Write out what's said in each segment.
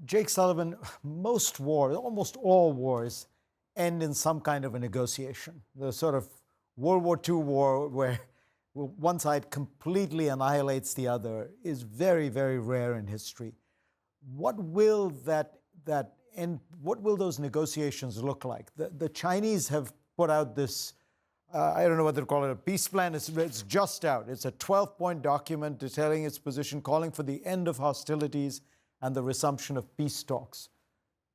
Jake Sullivan, most wars, almost all wars, end in some kind of a negotiation. The sort of World War II war where one side completely annihilates the other is very, very rare in history. What will that end? What will those negotiations look like? The Chinese have put out this. I don't know what to call it, a peace plan. It's just out. It's a 12-point document detailing its position, calling for the end of hostilities and the resumption of peace talks.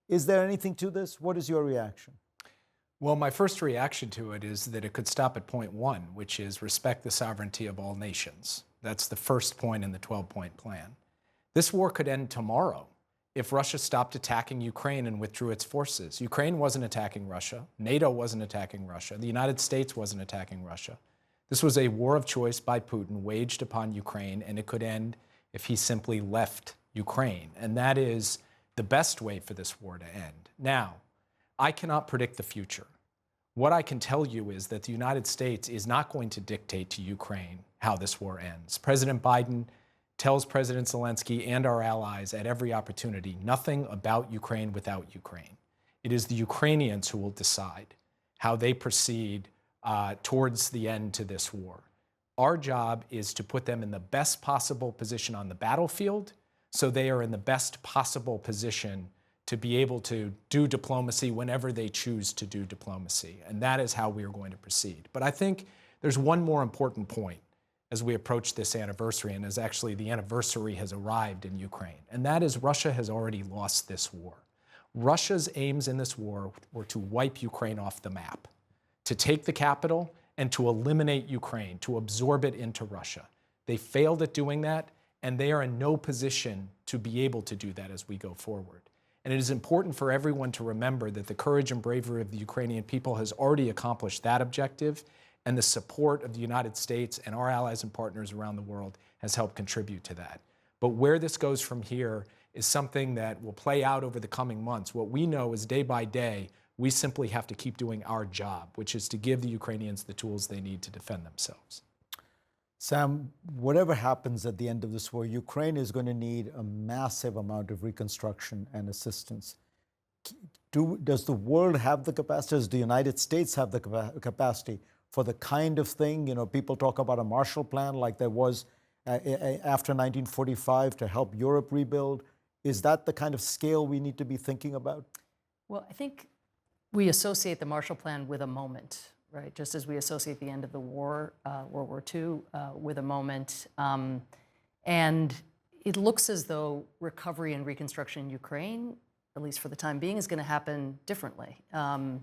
Is there anything to this? What is your reaction? Well, my first reaction to it is that it could stop at point one, which is respect the sovereignty of all nations. That's the first point in the 12-point plan. This war could end tomorrow if Russia stopped attacking Ukraine and withdrew its forces. Ukraine wasn't attacking Russia. NATO wasn't attacking Russia. The United States wasn't attacking Russia. This was a war of choice by Putin waged upon Ukraine, and it could end if he simply left Ukraine. And that is the best way for this war to end. Now, I cannot predict the future. What I can tell you is that the United States is not going to dictate to Ukraine how this war ends. President Biden tells President Zelensky and our allies at every opportunity, nothing about Ukraine without Ukraine. It is the Ukrainians who will decide how they proceed towards the end to this war. Our job is to put them in the best possible position on the battlefield so they are in the best possible position to be able to do diplomacy whenever they choose to do diplomacy. And that is how we are going to proceed. But I think there's one more important point as we approach this anniversary, and as actually the anniversary has arrived in Ukraine, and that is Russia has already lost this war. Russia's aims in this war were to wipe Ukraine off the map, to take the capital and to eliminate Ukraine, to absorb it into Russia. They failed at doing that, and they are in no position to be able to do that as we go forward. And it is important for everyone to remember that the courage and bravery of the Ukrainian people has already accomplished that objective, and the support of the United States and our allies and partners around the world has helped contribute to that. But where this goes from here is something that will play out over the coming months. What we know is day by day, we simply have to keep doing our job, which is to give the Ukrainians the tools they need to defend themselves. Sam, whatever happens at the end of this war, Ukraine is going to need a massive amount of reconstruction and assistance. Does the world have the capacity? Does the United States have the capacity for the kind of thing? You know, people talk about a Marshall Plan like there was after 1945 to help Europe rebuild. Is that the kind of scale we need to be thinking about? Well, I think we associate the Marshall Plan with a moment, right? Just as we associate the end of the war, World War II, with a moment. And it looks as though recovery and reconstruction in Ukraine, at least for the time being, is going to happen differently. Earlier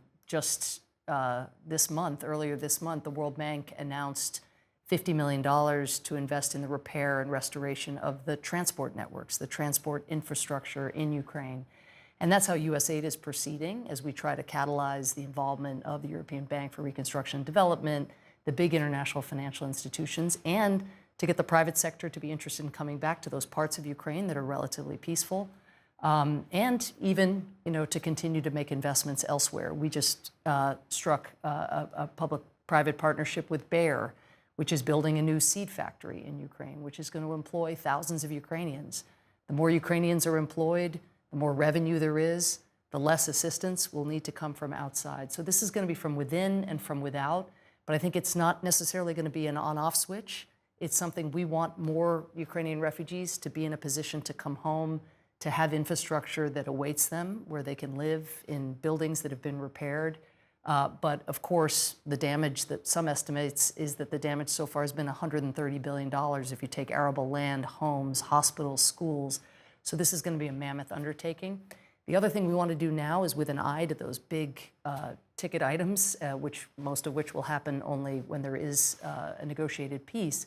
this month, the World Bank announced $50 million to invest in the repair and restoration of the transport networks, the transport infrastructure in Ukraine. And that's how USAID is proceeding as we try to catalyze the involvement of the European Bank for Reconstruction and Development, the big international financial institutions, and to get the private sector to be interested in coming back to those parts of Ukraine that are relatively peaceful. And even, to continue to make investments elsewhere. We just struck a public-private partnership with Bayer, which is building a new seed factory in Ukraine, which is going to employ thousands of Ukrainians. The more Ukrainians are employed, the more revenue there is, the less assistance will need to come from outside. So this is going to be from within and from without, but I think it's not necessarily going to be an on-off switch. It's something we want more Ukrainian refugees to be in a position to come home, to have infrastructure that awaits them, where they can live in buildings that have been repaired. But of course, the damage that some estimates is that the damage so far has been $130 billion if you take arable land, homes, hospitals, schools. So this is going to be a mammoth undertaking. The other thing we want to do now is with an eye to those big ticket items, most of which will happen only when there is a negotiated peace.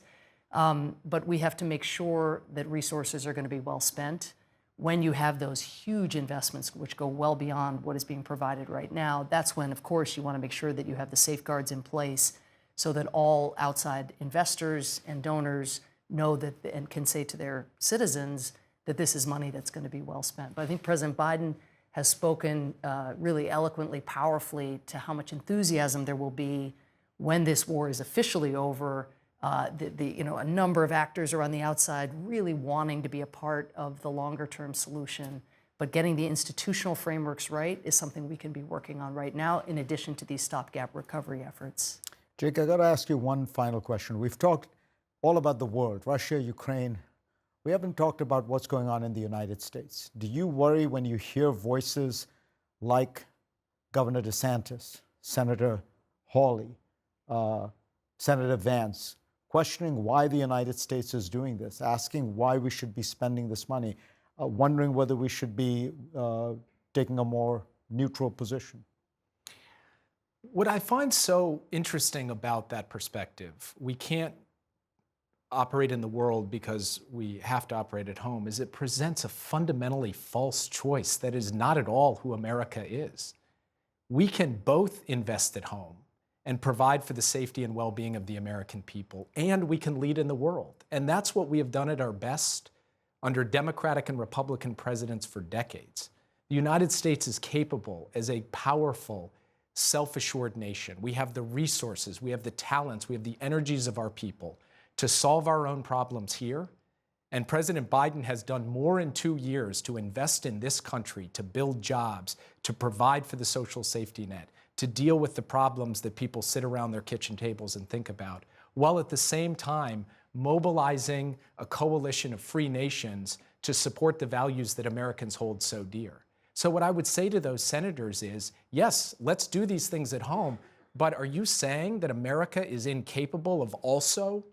But we have to make sure that resources are going to be well spent. When you have those huge investments which go well beyond what is being provided right now, that's when, of course, you want to make sure that you have the safeguards in place so that all outside investors and donors know that and can say to their citizens that this is money that's going to be well spent. But I think President Biden has spoken really eloquently, powerfully to how much enthusiasm there will be when this war is officially over. A number of actors are on the outside really wanting to be a part of the longer term solution, But getting the institutional frameworks right is something we can be working on right now, in addition to these stopgap recovery efforts. Jake, I got to ask you one final question. We've talked all about the world, Russia, Ukraine. We haven't talked about what's going on in the United States. Do you worry when you hear voices like Governor DeSantis, Senator Hawley, Senator Vance, questioning why the United States is doing this, asking why we should be spending this money, wondering whether we should be taking a more neutral position? What I find so interesting about that perspective, we can't operate in the world because we have to operate at home, is it presents a fundamentally false choice that is not at all who America is. We can both invest at home and provide for the safety and well-being of the American people, and we can lead in the world. And that's what we have done at our best under Democratic and Republican presidents for decades. The United States is capable as a powerful, self-assured nation. We have the resources, we have the talents, we have the energies of our people to solve our own problems here. And President Biden has done more in 2 years to invest in this country, to build jobs, to provide for the social safety net, to deal with the problems that people sit around their kitchen tables and think about, while at the same time mobilizing a coalition of free nations to support the values that Americans hold so dear. So what I would say to those senators is, yes, let's do these things at home, but are you saying that America is incapable of also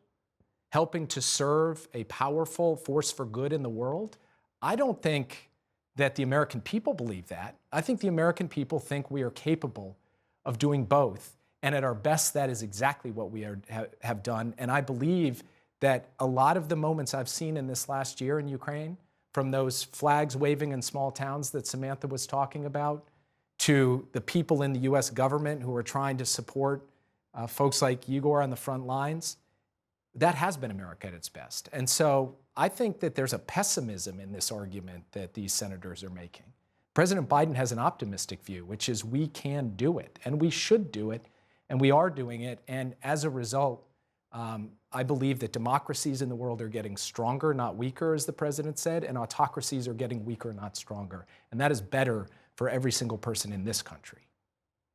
helping to serve a powerful force for good in the world? I don't think that the American people believe that. I think the American people think we are capable of doing both. And at our best, that is exactly what we have done. And I believe that a lot of the moments I've seen in this last year in Ukraine, from those flags waving in small towns that Samantha was talking about, to the people in the US government who are trying to support folks like Igor on the front lines, that has been America at its best. And so I think that there's a pessimism in this argument that these senators are making. President Biden has an optimistic view, which is we can do it, and we should do it, and we are doing it. And as a result, I believe that democracies in the world are getting stronger, not weaker, as the president said, and autocracies are getting weaker, not stronger. And that is better for every single person in this country.